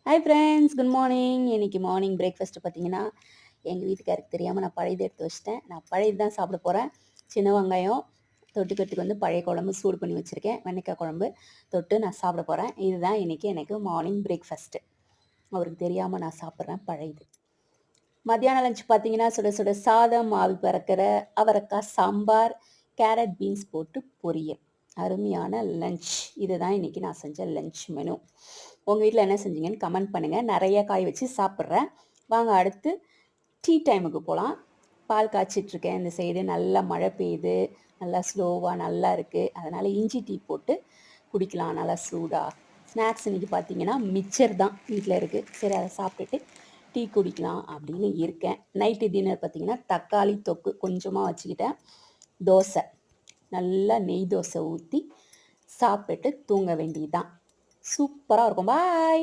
Hi friends, good morning. இன்னைக்கு morning breakfast பார்த்தீங்கன்னா, எங்கள் வீட்டுக்காருக்கு தெரியாமல் நான் பழையது எடுத்து வச்சுட்டேன். நான் பழையது தான் சாப்பிட போகிறேன். சின்ன வெங்காயம் தொட்டுக்கிறதுக்கு பழைய குழம்பு சூடு பண்ணி வச்சுருக்கேன். வெண்டைக்காய் குழம்பு தொட்டு நான் சாப்பிட போகிறேன். இதுதான் இன்றைக்கி எனக்கு மார்னிங் பிரேக்ஃபாஸ்ட்டு. அவருக்கு தெரியாமல் நான் சாப்பிட்றேன் பழையது. மத்தியானம் லஞ்ச் பார்த்தீங்கன்னா, சுட சுட சாதம், ஆவி பறக்கிற அவரைக்காய் சாம்பார், கேரட் பீன்ஸ் போட்டு பொரியல். அருமையான லஞ்ச். இதுதான் இன்றைக்கி நான் செஞ்ச லஞ்ச் மெனு. உங்கள் வீட்டில் என்ன செஞ்சீங்கன்னு கமெண்ட் பண்ணுங்கள். நிறைய காய் வச்சு சாப்பிட்றேன். வாங்க அடுத்து டீ டைமுக்கு போகலாம். பால் காய்ச்சிட்ருக்கேன். இந்த சைடு நல்லா மழை பெய்யுது. நல்லா ஸ்லோவாக நல்லா இருக்குது. அதனால் இஞ்சி டீ போட்டு குடிக்கலாம் நல்லா சூடாக. ஸ்நாக்ஸ் இன்றைக்கி பார்த்தீங்கன்னா மிச்சர் தான் வீட்டில் இருக்குது. சரி, அதை சாப்பிட்டுட்டு டீ குடிக்கலாம் அப்படின்னு இருக்கேன். நைட்டு டின்னர் பார்த்தீங்கன்னா தக்காளி தொக்கு கொஞ்சமாக வச்சுக்கிட்டேன். தோசை, நல்லா நெய் தோசை ஊற்றி சாப்பிட்டுட்டு தூங்க வேண்டியதுதான். சூப்பராக இருக்கும். பாய்.